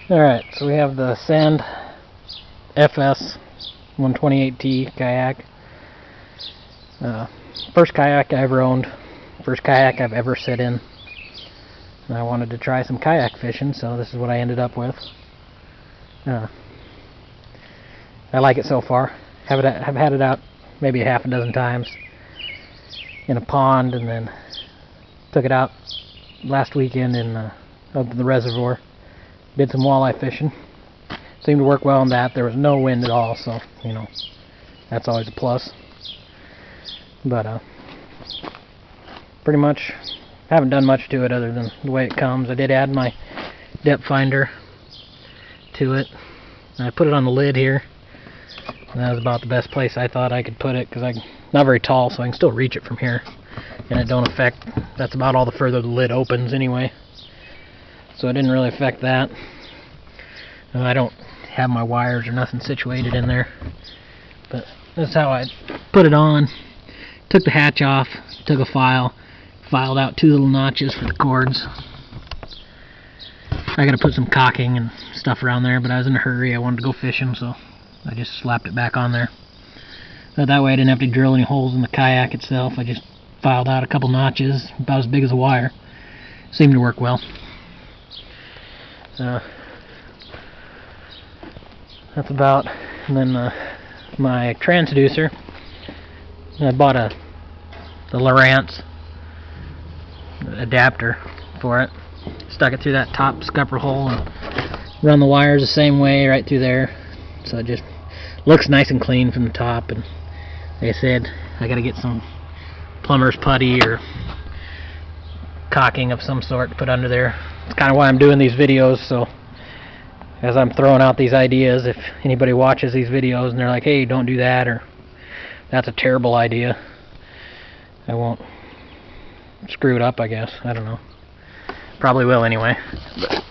Alright, so we have the Sand FS 128T kayak. First kayak I ever owned, first kayak I've ever sit in. And I wanted to try some kayak fishing, so this is what I ended up with. I like it so far. I've had it out maybe a half a dozen times in a pond, and then took it out last weekend in up the reservoir. Did some walleye fishing. Seemed to work well on that. There was no wind at all, so you know that's always a plus. But pretty much haven't done much to it other than the way it comes. I did add my depth finder to it. And I put it on the lid here. And that was about the best place I thought I could put it, because I'm not very tall, so I can still reach it from here. And it don't affect, that's about all the further the lid opens anyway. So it didn't really affect that. And I don't have my wires or nothing situated in there. But that's how I put it on. Took the hatch off, took a file, filed out 2 little notches for the cords. I gotta put some caulking and stuff around there, but I was in a hurry. I wanted to go fishing, so I just slapped it back on there. But that way I didn't have to drill any holes in the kayak itself. I just filed out a couple notches, about as big as a wire. Seemed to work well. That's about. And then my transducer, I bought the Lowrance adapter for it. Stuck it through that top scupper hole and run the wires the same way right through there, so it just looks nice and clean from the top. And like I said, I gotta get some plumber's putty or caulking of some sort to put under there. It's kind of why I'm doing these videos, so as I'm throwing out these ideas, if anybody watches these videos and they're like, hey, don't do that, or that's a terrible idea, I won't screw it up, I guess. I don't know. Probably will anyway. But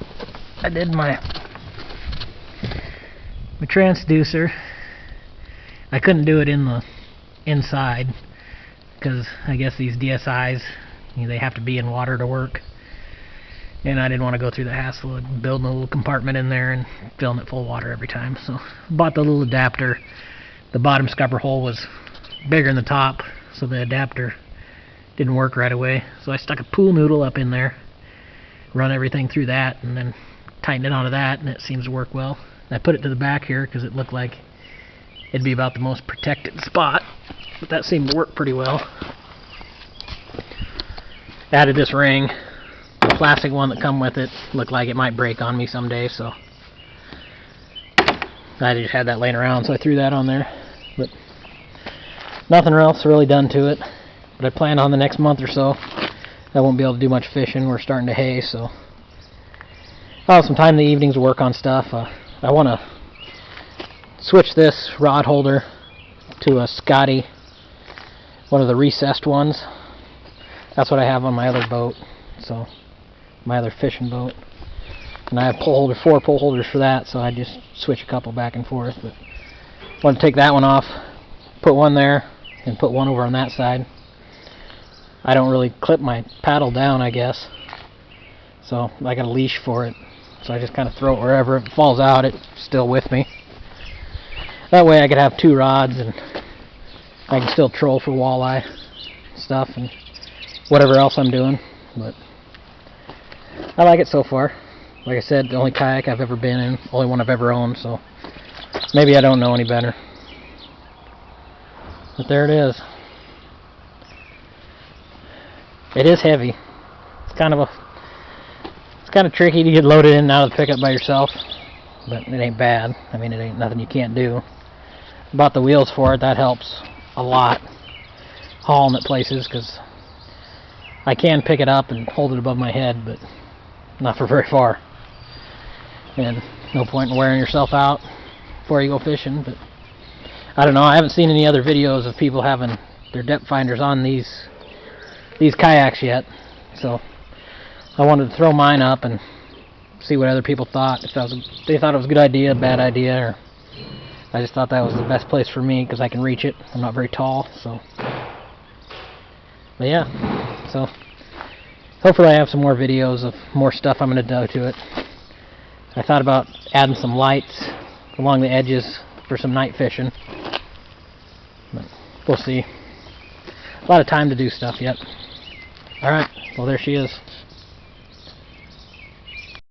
I did my transducer. I couldn't do it in the inside because I guess these DSIs, they have to be in water to work. And I didn't want to go through the hassle of building a little compartment in there and filling it full of water every time. So bought the little adapter. The bottom scupper hole was bigger than the top, so the adapter didn't work right away. So I stuck a pool noodle up in there, run everything through that, and then tighten it onto that, and it seems to work well. I put it to the back here because it looked like it'd be about the most protected spot, but that seemed to work pretty well. Added this ring. The plastic one that come with it looked like it might break on me someday, so I just had that laying around, so I threw that on there. But nothing else really done to it. But I plan on the next month or so, I won't be able to do much fishing. We're starting to hay, so I'll have some time in the evenings to work on stuff. I want to switch this rod holder to a Scotty, one of the recessed ones. That's what I have on my other boat, so my other fishing boat. And I have 4 pull holders for that, so I just switch a couple back and forth. But I want to take that one off, put one there, and put one over on that side. I don't really clip my paddle down, I guess, so I got a leash for it. So I just kind of throw it wherever. If it falls out, it's still with me. That way I could have 2 rods, and I can still troll for walleye stuff and whatever else I'm doing. But I like it so far. Like I said, the only kayak I've ever been in, only one I've ever owned, so maybe I don't know any better. But there it is. It is heavy. It's kind of tricky to get loaded in and out of the pickup by yourself, but it ain't bad. I mean, it ain't nothing you can't do. Bought the wheels for it. That helps a lot hauling it places, because I can pick it up and hold it above my head, but not for very far. And no point in wearing yourself out before you go fishing. But I don't know. I haven't seen any other videos of people having their depth finders on these kayaks yet, so I wanted to throw mine up and see what other people thought. If they thought it was a good idea, bad idea, or I just thought that was the best place for me because I can reach it. I'm not very tall, so. But yeah, so hopefully I have some more videos of more stuff I'm going to do to it. I thought about adding some lights along the edges for some night fishing. But we'll see. A lot of time to do stuff yet. Alright, well there she is.